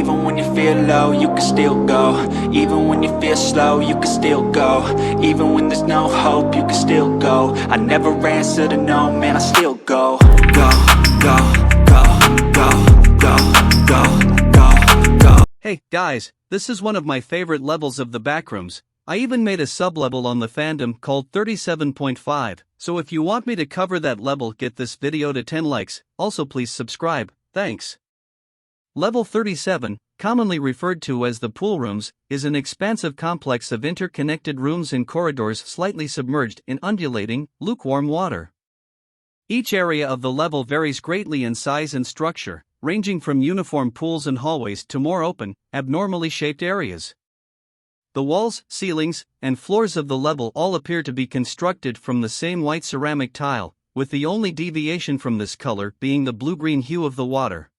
Even when you feel low, you can still go. Even when you feel slow, you can still go. Even when there's no hope, you can still go. I never answer to no, man, I still go. Go, go, go, go, go, go, go, go. Hey, guys, this is one of my favorite levels of the Backrooms. I even made a sub-level on the fandom called 37.5, so if you want me to cover that level, get this video to 10 likes, also please subscribe, thanks. Level 37, commonly referred to as the pool rooms, is an expansive complex of interconnected rooms and corridors slightly submerged in undulating, lukewarm water. Each area of the level varies greatly in size and structure, ranging from uniform pools and hallways to more open, abnormally shaped areas. The walls, ceilings, and floors of the level all appear to be constructed from the same white ceramic tile, with the only deviation from this color being the blue-green hue of the water.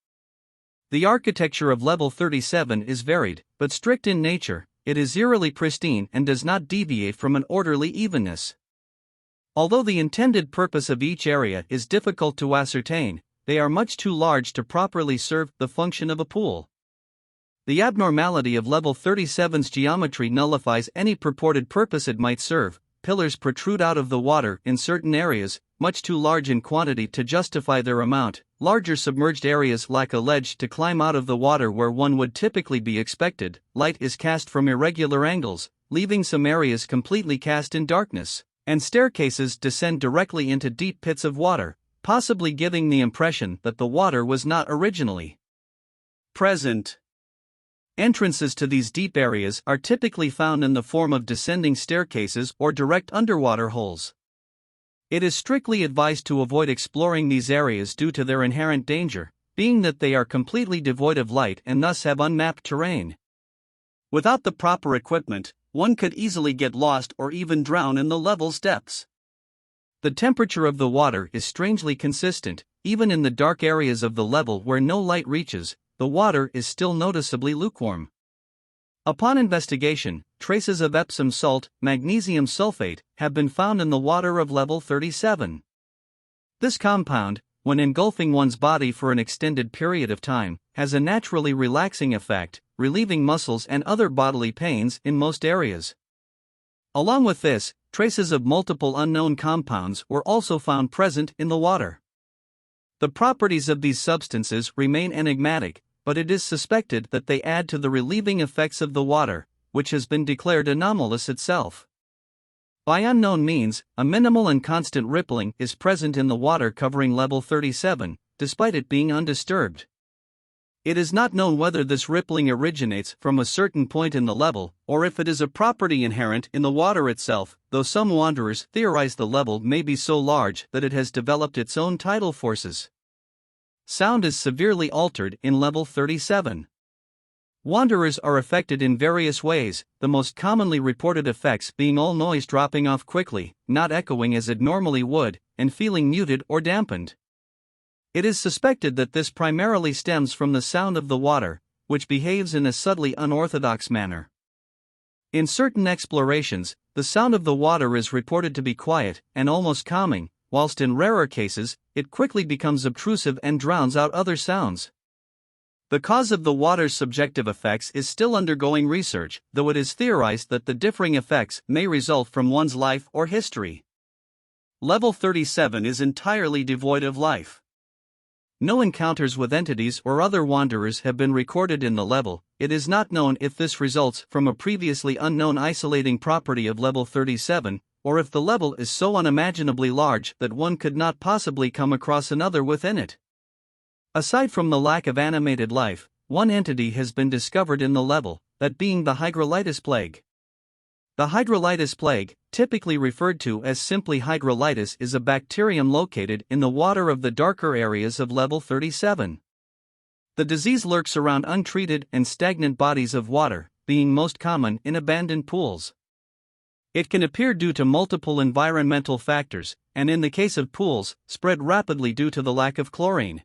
The architecture of level 37 is varied, but strict in nature. It is eerily pristine and does not deviate from an orderly evenness. Although the intended purpose of each area is difficult to ascertain, they are much too large to properly serve the function of a pool. The abnormality of level 37's geometry nullifies any purported purpose it might serve. Pillars protrude out of the water in certain areas, much too large in quantity to justify their amount. Larger submerged areas lack a ledge to climb out of the water where one would typically be expected. Light is cast from irregular angles, leaving some areas completely cast in darkness, and staircases descend directly into deep pits of water, possibly giving the impression that the water was not originally present. Entrances to these deep areas are typically found in the form of descending staircases or direct underwater holes. It is strictly advised to avoid exploring these areas due to their inherent danger, being that they are completely devoid of light and thus have unmapped terrain. Without the proper equipment, one could easily get lost or even drown in the level's depths. The temperature of the water is strangely consistent, even in the dark areas of the level where no light reaches. The water is still noticeably lukewarm. Upon investigation, traces of Epsom salt, magnesium sulfate, have been found in the water of level 37. This compound, when engulfing one's body for an extended period of time, has a naturally relaxing effect, relieving muscles and other bodily pains in most areas. Along with this, traces of multiple unknown compounds were also found present in the water. The properties of these substances remain enigmatic, but it is suspected that they add to the relieving effects of the water, which has been declared anomalous itself. By unknown means, a minimal and constant rippling is present in the water covering level 37, despite it being undisturbed. It is not known whether this rippling originates from a certain point in the level, or if it is a property inherent in the water itself, though some wanderers theorize the level may be so large that it has developed its own tidal forces. Sound is severely altered in level 37. Wanderers are affected in various ways, the most commonly reported effects being all noise dropping off quickly, not echoing as it normally would, and feeling muted or dampened. It is suspected that this primarily stems from the sound of the water, which behaves in a subtly unorthodox manner. In certain explorations, the sound of the water is reported to be quiet and almost calming, whilst in rarer cases, it quickly becomes obtrusive and drowns out other sounds. The cause of the water's subjective effects is still undergoing research, though it is theorized that the differing effects may result from one's life or history. Level 37 is entirely devoid of life. No encounters with entities or other wanderers have been recorded in the level. It is not known if this results from a previously unknown isolating property of level 37, or if the level is so unimaginably large that one could not possibly come across another within it. Aside from the lack of animated life, one entity has been discovered in the level, that being the hydrolytis plague. The hydrolytis plague, typically referred to as simply hydrolytis, is a bacterium located in the water of the darker areas of level 37. The disease lurks around untreated and stagnant bodies of water, being most common in abandoned pools. It can appear due to multiple environmental factors, and in the case of pools, spread rapidly due to the lack of chlorine.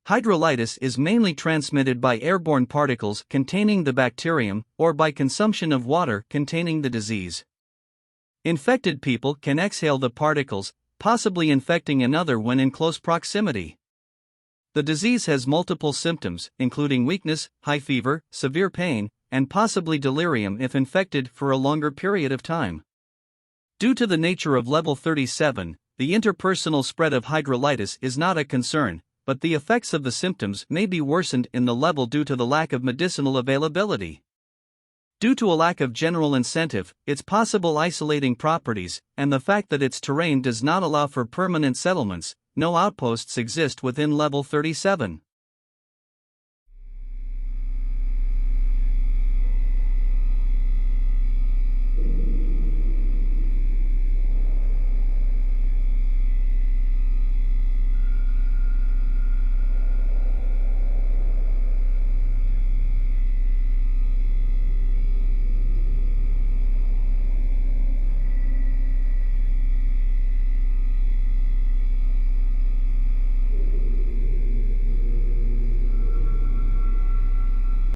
Hydrolytis is mainly transmitted by airborne particles containing the bacterium, or by consumption of water containing the disease. Infected people can exhale the particles, possibly infecting another when in close proximity. The disease has multiple symptoms, including weakness, high fever, severe pain, and possibly delirium if infected for a longer period of time. Due to the nature of level 37, the interpersonal spread of hydrolytis is not a concern, but the effects of the symptoms may be worsened in the level due to the lack of medicinal availability. Due to a lack of general incentive, its possible isolating properties, and the fact that its terrain does not allow for permanent settlements, no outposts exist within level 37.